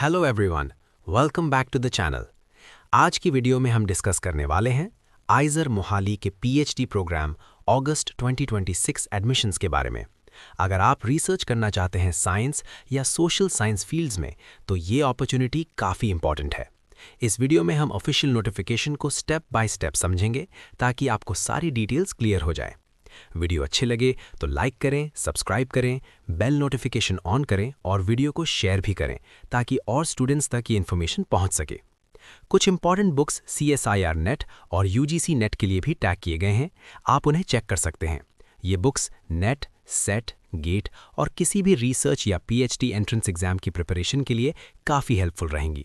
Hello everyone, welcome back to the channel. आज की video में हम डिस्कस करने वाले हैं आइजर मोहाली के पीएचडी प्रोग्राम अगस्त 2026 एडमिशन्स के बारे में। अगर आप रिसर्च करना चाहते हैं साइंस या सोशल साइंस फील्ड्स में, तो ये अपॉर्चुनिटी काफ़ी इंपॉर्टेंट है। इस वीडियो में हम ऑफिशियल नोटिफिकेशन को स्टेप बाय स्टेप समझेंगे ताकि आपको सारी डिटेल्स क्लियर हो जाए। वीडियो अच्छे लगे तो लाइक करें, सब्सक्राइब करें, बेल नोटिफिकेशन ऑन करें और वीडियो को शेयर भी करें ताकि और स्टूडेंट्स तक ये इन्फॉर्मेशन पहुंच सके। कुछ इंपॉर्टेंट बुक्स CSIR नेट और UGC नेट के लिए भी टैग किए गए हैं, आप उन्हें चेक कर सकते हैं। ये बुक्स नेट, सेट, गेट और किसी भी रिसर्च या PhD एंट्रेंस एग्जाम की प्रिपरेशन के लिए काफ़ी हेल्पफुल रहेंगी।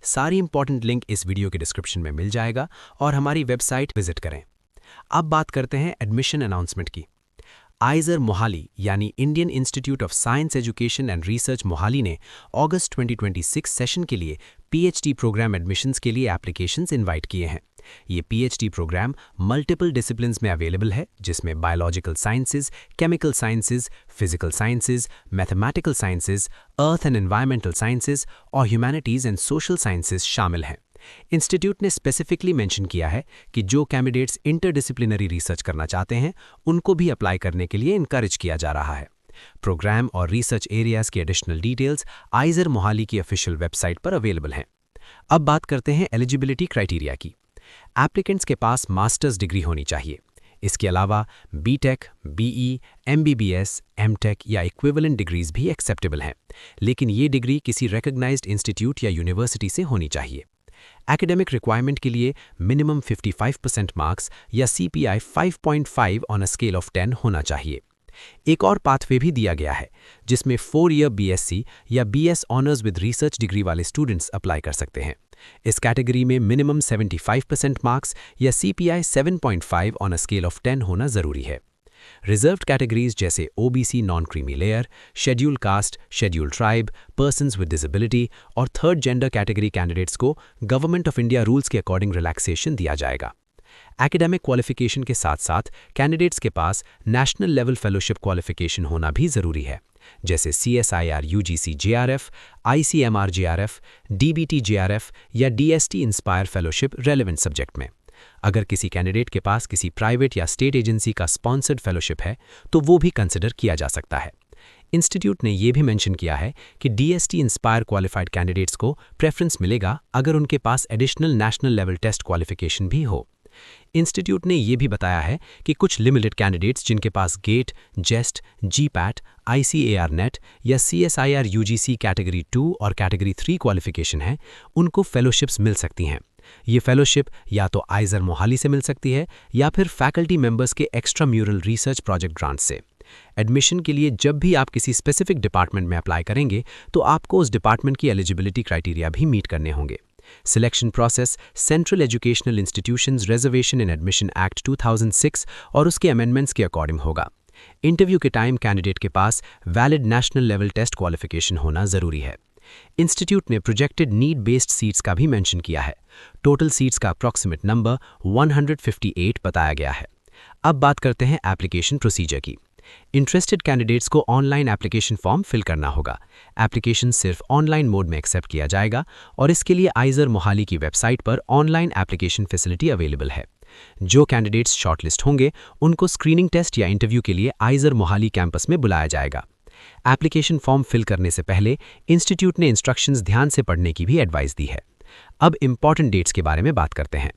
सारी इंपॉर्टेंट लिंक इस वीडियो के डिस्क्रिप्शन में मिल जाएगा और हमारी वेबसाइट विजिट करें। अब बात करते हैं एडमिशन अनाउंसमेंट की। आइजर मोहाली यानी Indian institute of science education and research Mohali ने अगस्त 2026 सेशन के लिए PhD प्रोग्राम एडमिशन्स के लिए एप्लीकेशंस इनवाइट किए हैं। ये PhD प्रोग्राम मल्टीपल डिसिप्लिन्स में अवेलेबल है, जिसमें biological sciences, chemical sciences, physical sciences, mathematical sciences, earth and environmental sciences और ह्यूमैनिटीज़ एंड सोशल साइंसेज शामिल हैं। इंस्टीट्यूट ने स्पेसिफिकली मेंशन किया है कि जो कैंडिडेट्स इंटरडिसिप्लिनरी रिसर्च करना चाहते हैं, उनको भी अप्लाई करने के लिए इनकरेज किया जा रहा है। प्रोग्राम और रिसर्च एरियाज की एडिशनल डिटेल्स आइजर मोहाली की ऑफिशियल वेबसाइट पर अवेलेबल हैं। अब बात करते हैं एलिजिबिलिटी क्राइटेरिया की। एप्लीकेंट्स के पास मास्टर्स डिग्री होनी चाहिए। इसके अलावा BTech, BE, MBBS, MTech या इक्विवेलेंट डिग्रीज भी एक्सेप्टेबल हैं, लेकिन ये डिग्री किसी रिकॉग्नाइज्ड इंस्टीट्यूट या यूनिवर्सिटी से होनी चाहिए। एकेडमिक रिक्वायरमेंट के लिए मिनिमम 55% मार्क्स या CPI 5.5 on a scale of 10 होना चाहिए। एक और पाथवे भी दिया गया है, जिसमें 4 ईयर BSc या BS honours with research degree वाले स्टूडेंट्स अप्लाई कर सकते हैं। इस कैटेगरी में मिनिमम 75% मार्क्स या CPI 7.5 on a scale of 10 होना ज़रूरी है। रिजर्व्ड कैटेगरीज जैसे OBC non creamy layer, schedule caste, schedule tribe, persons with disability और थर्ड जेंडर कैटेगरी कैंडिडेट्स को गवर्नमेंट ऑफ इंडिया रूल्स के अकॉर्डिंग रिलैक्सेशन दिया जाएगा। एकेडमिक क्वालिफिकेशन के साथ साथ कैंडिडेट्स के पास नेशनल लेवल फेलोशिप क्वालिफिकेशन होना भी ज़रूरी है, जैसे CSIR UGC JRF, ICMR JRF, DBT JRF या DST inspire fellowship relevant subject में। अगर किसी कैंडिडेट के पास किसी प्राइवेट या स्टेट एजेंसी का स्पॉन्सर्ड फेलोशिप है, तो वो भी कंसिडर किया जा सकता है। इंस्टीट्यूट ने यह भी मेंशन किया है कि DST इंस्पायर क्वालिफाइड कैंडिडेट्स को प्रेफरेंस मिलेगा अगर उनके पास additional national level test qualification भी हो। इंस्टीट्यूट ने यह भी बताया है कि कुछ लिमिटेड कैंडिडेट्स जिनके पास गेट, जेस्ट, GPAT, ICAR नेट या CSIR UGC कैटेगरी 2 और कैटेगरी 3 क्वालिफिकेशन है, उनको फेलोशिप्स मिल सकती हैं। ये फेलोशिप या तो आइजर मोहाली से मिल सकती है या फिर फैकल्टी मेंबर्स के extra mural research project grant से। एडमिशन के लिए जब भी आप किसी स्पेसिफिक डिपार्टमेंट में अप्लाई करेंगे, तो आपको उस डिपार्टमेंट की एलिजिबिलिटी क्राइटेरिया भी मीट करने होंगे। Selection process central educational institutions reservation इन एडमिशन एक्ट 2006 और उसके अमेंडमेंट्स के अकॉर्डिंग होगा। इंटरव्यू के टाइम कैंडिडेट के पास valid national level test qualification होना ज़रूरी है। इंस्टीट्यूट ने प्रोजेक्टेड नीड बेस्ड सीट्स का भी मेंशन किया है। टोटल सीट्स का अप्रॉक्सिमेट नंबर 158 बताया गया है। अब बात करते हैं एप्लीकेशन प्रोसीजर की। इंटरेस्टेड कैंडिडेट्स को ऑनलाइन एप्लीकेशन फॉर्म फिल करना होगा। एप्लीकेशन सिर्फ ऑनलाइन मोड में एक्सेप्ट किया जाएगा और इसके लिए आइजर मोहाली की वेबसाइट पर ऑनलाइन एप्लीकेशन फैसिलिटी अवेलेबल है। जो कैंडिडेट्स शॉर्टलिस्ट होंगे, उनको स्क्रीनिंग टेस्ट या इंटरव्यू के लिए आइजर मोहाली कैंपस में बुलाया जाएगा। एप्लीकेशन फॉर्म फिल करने से पहले इंस्टीट्यूट ने इंस्ट्रक्शंस ध्यान से पढ़ने की भी एडवाइस दी है। अब इंपॉर्टेंट डेट्स के बारे में बात करते हैं।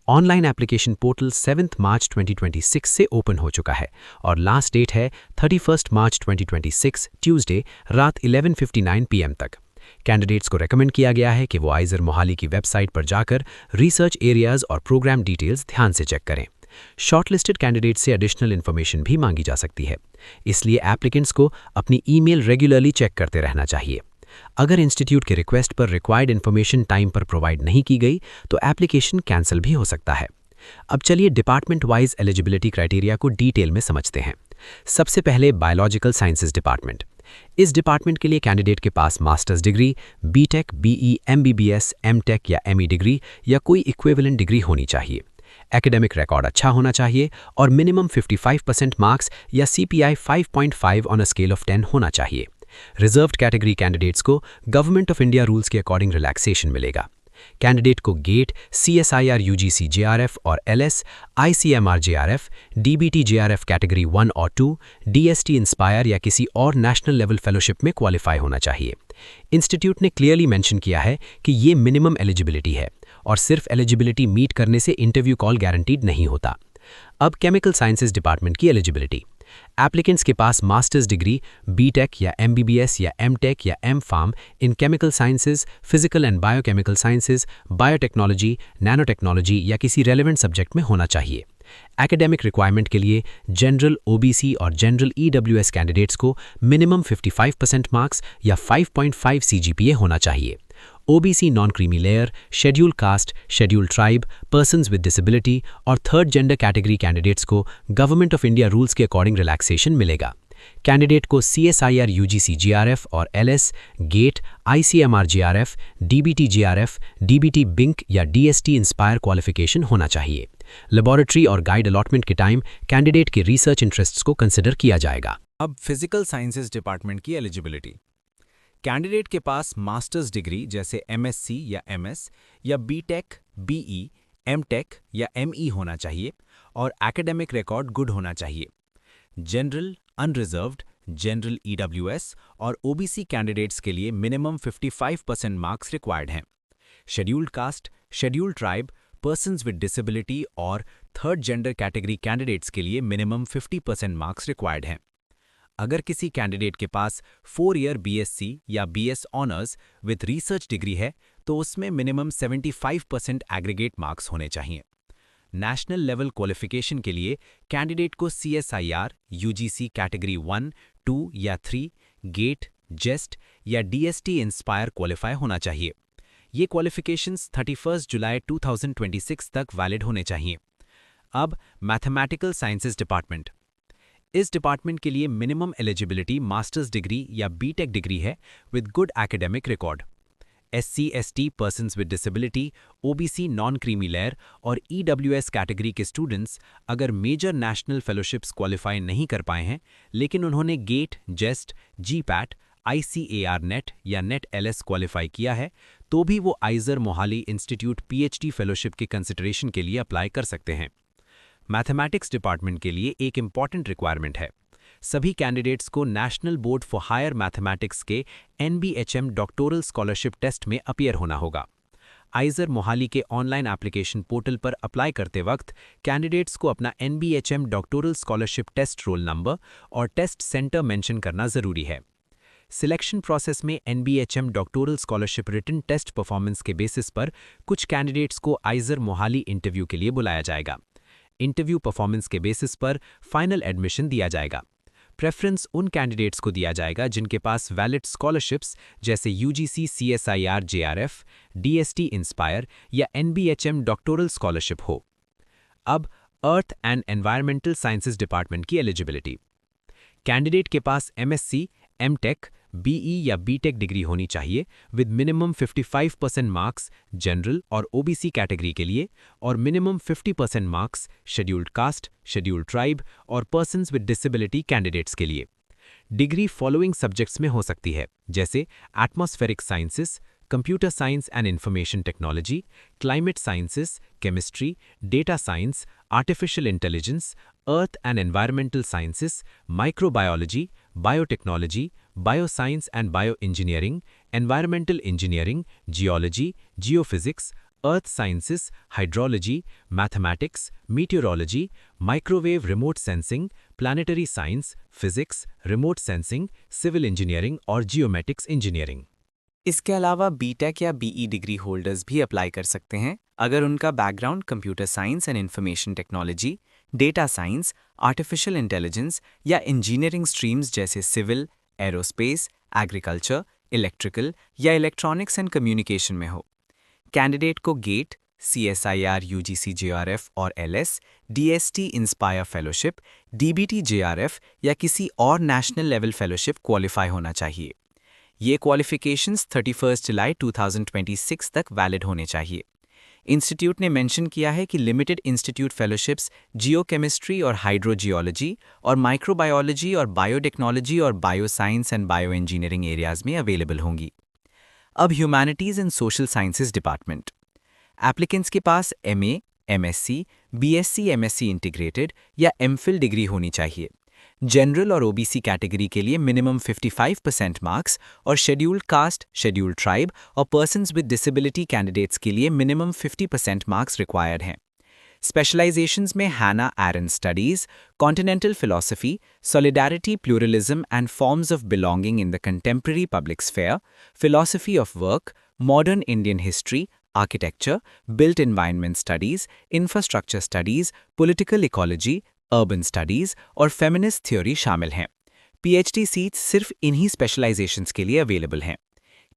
ऑनलाइन एप्लीकेशन पोर्टल 7 मार्च 2026 से ओपन हो चुका है और लास्ट डेट है 31 मार्च 2026 ट्यूसडे रात 11:59 PM तक। कैंडिडेट्स को रेकमेंड किया गया है कि वो आइजर मोहाली की वेबसाइट पर जाकर रिसर्च एरियाज और प्रोग्राम डिटेल्स ध्यान से चेक करें। शॉर्टलिस्टेड कैंडिडेट्स से एडिशनल इन्फॉर्मेशन भी मांगी जा सकती है, इसलिए एप्लीकेंट्स को अपनी ईमेल रेगुलरली चेक करते रहना चाहिए। अगर इंस्टीट्यूट के रिक्वेस्ट पर रिक्वायर्ड इन्फॉर्मेशन टाइम पर प्रोवाइड नहीं की गई, तो एप्लीकेशन कैंसिल भी हो सकता है। अब चलिए डिपार्टमेंट वाइज एलिजिबिलिटी क्राइटेरिया को डिटेल में समझते हैं। सबसे पहले बायोलॉजिकल साइंसेज डिपार्टमेंट। इस डिपार्टमेंट के लिए कैंडिडेट के पास master's degree, BTech, BE, MBBS, MTech या ME डिग्री या कोई इक्विवेलेंट डिग्री होनी चाहिए। एकेडमिक रिकॉर्ड अच्छा होना चाहिए और मिनिमम 55% मार्क्स या CPI 5.5 on a scale of 10 होना चाहिए। रिजर्व्ड कैटेगरी कैंडिडेट्स को गवर्नमेंट ऑफ इंडिया रूल्स के अकॉर्डिंग रिलैक्सेशन मिलेगा। कैंडिडेट को गेट, CSIR UGC JRF और LS, ICMR JRF, DBT JRF category 1 और 2, DST इंस्पायर या किसी और नेशनल लेवल फेलोशिप में क्वालिफाई होना चाहिए। इंस्टीट्यूट ने क्लियरली मेंशन किया है कि ये मिनिमम एलिजिबिलिटी है और सिर्फ एलिजिबिलिटी मीट करने से इंटरव्यू कॉल गारंटीड नहीं होता। अब केमिकल साइंसेज डिपार्टमेंट की एलिजिबिलिटी। एप्लीकेंट्स के पास मास्टर्स डिग्री, BTech या MBBS या MTech या M.Pharm in chemical sciences, physical and biochemical sciences, biotechnology, nanotechnology या किसी रेलेवेंट सब्जेक्ट में होना चाहिए। एकेडमिक रिक्वायरमेंट के लिए जनरल, OBC और जनरल EWS कैंडिडेट्स को मिनिमम 55% मार्क्स या 5.5 CGPA होना चाहिए। OBC non creamy layer, schedule caste, schedule tribe, persons with disability और थर्ड जेंडर कैटेगरी कैंडिडेट्स को गवर्नमेंट ऑफ इंडिया रूल्स के अकॉर्डिंग रिलैक्सेशन मिलेगा। कैंडिडेट को CSIR UGC JRF और LS, GATE, ICMR JRF, DBT JRF, DBT BINC या DST INSPIRE qualification होना चाहिए। Laboratory और गाइड अलॉटमेंट के टाइम कैंडिडेट के रिसर्च इंटरेस्ट्स को कंसिडर किया जाएगा। अब फिजिकल साइंसेज डिपार्टमेंट की एलिजिबिलिटी। कैंडिडेट के पास मास्टर्स डिग्री जैसे MSc या MS या BTech, BE, MTech या ME होना चाहिए और एकेडमिक रिकॉर्ड गुड होना चाहिए। जनरल, अनरिजर्व्ड, जनरल EWS और OBC कैंडिडेट्स के लिए मिनिमम 55% मार्क्स रिक्वायर्ड हैं। Scheduled caste, scheduled tribe, persons with disability और थर्ड जेंडर कैटेगरी कैंडिडेट्स के लिए मिनिमम 50% मार्क्स रिक्वायर्ड हैं। अगर किसी कैंडिडेट के पास 4 ईयर BSc या BS honours with research degree है तो उसमें मिनिमम 75% एग्रीगेट मार्क्स होने चाहिए। नेशनल लेवल क्वालिफिकेशन के लिए कैंडिडेट को CSIR UGC कैटेगरी 1, 2 या 3, गेट, जेस्ट या DST इंस्पायर क्वालिफाई होना चाहिए। ये क्वालिफिकेशंस 31 जुलाई 2026 तक वैलिड होने चाहिए। अब मैथमेटिकल साइंसेज डिपार्टमेंट। इस डिपार्टमेंट के लिए मिनिमम एलिजिबिलिटी मास्टर्स डिग्री या BTech डिग्री है with good academic record. SC/ST persons with disability, OBC non creamy layer और EWS कैटेगरी के स्टूडेंट्स अगर मेजर नेशनल फेलोशिप्स क्वालिफाई नहीं कर पाए हैं लेकिन उन्होंने गेट, जेस्ट, GPAT, ICAR नेट या नेट LS क्वालिफाई किया है तो भी वो आइजर मोहाली इंस्टीट्यूट PhD फेलोशिप के कंसिडरेशन के लिए अप्लाई कर सकते हैं। मैथमेटिक्स डिपार्टमेंट के लिए एक इम्पॉर्टेंट रिक्वायरमेंट है। सभी कैंडिडेट्स को national board for higher mathematics के NBHM डॉक्टोरल स्कॉलरशिप टेस्ट में अपीयर होना होगा। आइजर मोहाली के ऑनलाइन एप्लीकेशन पोर्टल पर अप्लाई करते वक्त कैंडिडेट्स को अपना NBHM doctoral scholarship test roll number और टेस्ट सेंटर मेंशन करना जरूरी है। सिलेक्शन प्रोसेस में NBHM doctoral scholarship written test performance के बेसिस पर कुछ कैंडिडेट्स को आइजर मोहाली इंटरव्यू के लिए बुलाया जाएगा। इंटरव्यू परफॉर्मेंस के बेसिस पर फाइनल एडमिशन दिया जाएगा। प्रेफरेंस उन कैंडिडेट्स को दिया जाएगा जिनके पास वैलिड स्कॉलरशिप्स जैसे UGC CSIR JRF, DST inspire या NBHM डॉक्टोरल स्कॉलरशिप हो। अब अर्थ एंड एनवायरमेंटल साइंसेज डिपार्टमेंट की एलिजिबिलिटी। कैंडिडेट के पास MSc, MTech, BE या BTech डिग्री होनी चाहिए विद मिनिमम 55% मार्क्स जनरल और OBC कैटेगरी के लिए और minimum 50% marks scheduled caste, scheduled tribe और पर्सन्स विद डिसेबिलिटी कैंडिडेट्स के लिए। डिग्री फॉलोइंग सब्जेक्ट्स में हो सकती है जैसे atmospheric sciences, computer science and information technology, climate sciences, chemistry, data science, artificial intelligence, earth and environmental sciences, microbiology, biotechnology, bioscience and bio engineering, environmental engineering, geology, geophysics, earth sciences, hydrology, mathematics, meteorology, microwave remote sensing, planetary science, physics, remote sensing, civil engineering और geomatics engineering. इसके अलावा BTech या BE degree holders भी apply कर सकते हैं अगर उनका background computer science and information technology, data science, artificial intelligence या इंजीनियरिंग स्ट्रीम्स जैसे सिविल, एरोस्पेस, एग्रीकल्चर, इलेक्ट्रिकल या इलेक्ट्रॉनिक्स एंड कम्युनिकेशन में हो। कैंडिडेट को गेट, CSIR UGC JRF और LS, DST inspire fellowship, DBT JRF या किसी और नेशनल लेवल फेलोशिप क्वालिफाई होना चाहिए। ये क्वालिफिकेशंस 31 जुलाई 2026 तक वैलिड होने चाहिए। इंस्टीट्यूट ने मेंशन किया है कि लिमिटेड इंस्टीट्यूट फेलोशिप्स जियोकेमिस्ट्री और हाइड्रोजियोलॉजी और माइक्रोबायोलॉजी और बायोटेक्नोलॉजी और bioscience and bio engineering areas में अवेलेबल होंगी। अब humanities and social sciences department. Applicants के पास MA, MSc, BSc, MSc integrated या MPhil डिग्री होनी चाहिए। जनरल और OBC कैटेगरी के लिए मिनिमम 55% मार्क्स और शेड्यूल्ड कास्ट, शेड्यूल्ड ट्राइब और पर्सन्स विद डिसेबिलिटी कैंडिडेट्स के लिए मिनिमम 50% मार्क्स रिक्वायर्ड हैं। स्पेशलाइजेशंस में हैना Arendt studies, continental philosophy, solidarity, pluralism and forms of belonging in the contemporary public sphere, philosophy of work, modern Indian history, architecture, built environment studies, infrastructure studies, political ecology, urban studies और feminist theory शामिल हैं। PhD seats सिर्फ इन्हीं specialisations के लिए available हैं।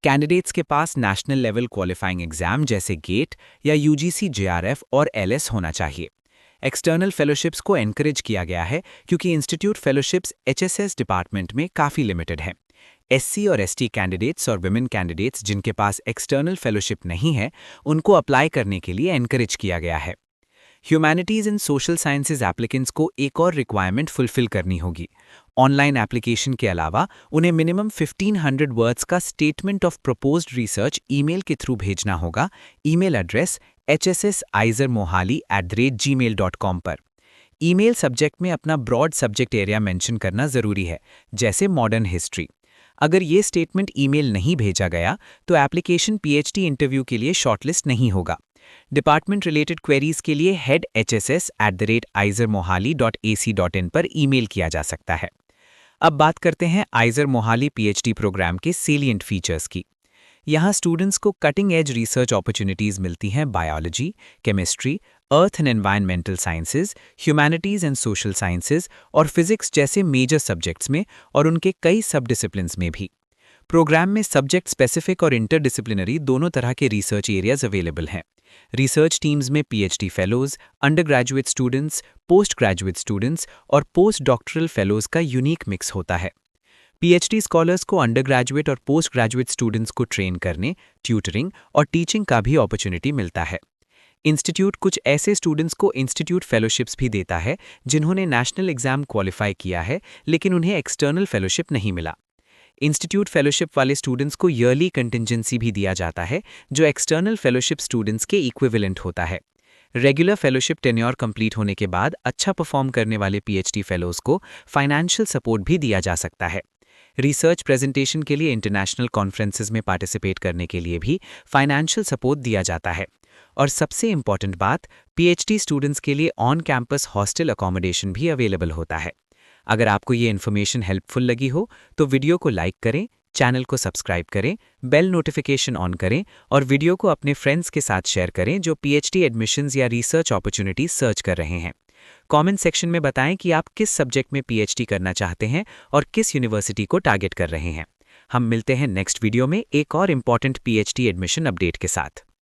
Candidates के पास national level qualifying exam जैसे गेट या UGC JRF और LS होना चाहिए। एक्सटर्नल फेलोशिप्स को एनकरेज किया गया है क्योंकि इंस्टीट्यूट फेलोशिप्स HSS डिपार्टमेंट में काफ़ी लिमिटेड हैं। SC और ST कैंडिडेट्स और विमेन कैंडिडेट्स जिनके पास एक्सटर्नल फेलोशिप नहीं है, उनको अप्लाई करने के लिए एनकरेज किया गया है। Humanities and social sciences applicants को एक और रिक्वायरमेंट फुलफिल करनी होगी। ऑनलाइन एप्लीकेशन के अलावा उन्हें मिनिमम 1500 वर्ड्स का statement of proposed research email के थ्रू भेजना होगा। ईमेल एड्रेस hssisermohali@gmail.com पर। ईमेल सब्जेक्ट में अपना ब्रॉड सब्जेक्ट एरिया मेंशन करना ज़रूरी है, जैसे मॉडर्न हिस्ट्री। अगर ये स्टेटमेंट ईमेल नहीं भेजा गया तो एप्लीकेशन PhD इंटरव्यू के लिए शॉर्टलिस्ट नहीं होगा। डिपार्टमेंट रिलेटेड क्वेरीज के लिए head@hss@isermohali.ac.in पर ईमेल किया जा सकता है। अब बात करते हैं आइजर मोहाली PhD प्रोग्राम के सेलिएंट फीचर्स की। यहाँ स्टूडेंट्स को कटिंग एज रिसर्च अपॉर्चुनिटीज़ मिलती हैं biology, chemistry, earth and environmental sciences, humanities and social sciences और फिजिक्स जैसे मेजर सब्जेक्ट्स में और उनके कई सब डिसिप्लिन्स में भी। प्रोग्राम में सब्जेक्ट स्पेसिफिक और इंटरडिसिप्लिनरी दोनों तरह के रिसर्च एरियाज अवेलेबल हैं। रिसर्च टीम्स में PhD fellows, under graduate students, post graduate students और पोस्ट डॉक्टरल फेलोज का यूनिक मिक्स होता है। PhD स्कॉलर्स को अंडर ग्रेजुएट और पोस्ट ग्रेजुएट स्टूडेंट्स को ट्रेन करने, ट्यूटरिंग और टीचिंग का भी अपॉर्चुनिटी मिलता है। इंस्टीट्यूट कुछ ऐसे स्टूडेंट्स को इंस्टीट्यूट फेलोशिप्स भी देता है जिन्होंने नेशनल एग्जाम क्वालिफाई किया है लेकिन उन्हें एक्सटर्नल फेलोशिप नहीं मिला। इंस्टीट्यूट फेलोशिप वाले स्टूडेंट्स को ईयरली कंटिजेंसी भी दिया जाता है जो एक्सटर्नल फेलोशिप स्टूडेंट्स के इक्विवेलेंट होता है। रेगुलर फेलोशिप टेन्योर कंप्लीट होने के बाद अच्छा परफॉर्म करने वाले PhD फेलोज को फाइनेंशियल सपोर्ट भी दिया जा सकता है। रिसर्च प्रेजेंटेशन के लिए इंटरनेशनल कॉन्फ्रेंसेज में पार्टिसिपेट करने के लिए भी फाइनेंशियल सपोर्ट दिया जाता है। और सबसे इम्पॉर्टेंट बात, PhD स्टूडेंट्स के लिए ऑन कैंपस हॉस्टल अकोमोडेशन भी अवेलेबल होता है। अगर आपको ये इन्फॉर्मेशन हेल्पफुल लगी हो तो वीडियो को लाइक करें, चैनल को सब्सक्राइब करें, बेल नोटिफिकेशन ऑन करें और वीडियो को अपने फ्रेंड्स के साथ शेयर करें जो PhD एडमिशन्स या रिसर्च अपॉर्चुनिटीज सर्च कर रहे हैं। कमेंट सेक्शन में बताएं कि आप किस सब्जेक्ट में PhD करना चाहते हैं और किस यूनिवर्सिटी को टारगेट कर रहे हैं। हम मिलते हैं नेक्स्ट वीडियो में एक और इम्पॉर्टेंट PhD एडमिशन अपडेट के साथ।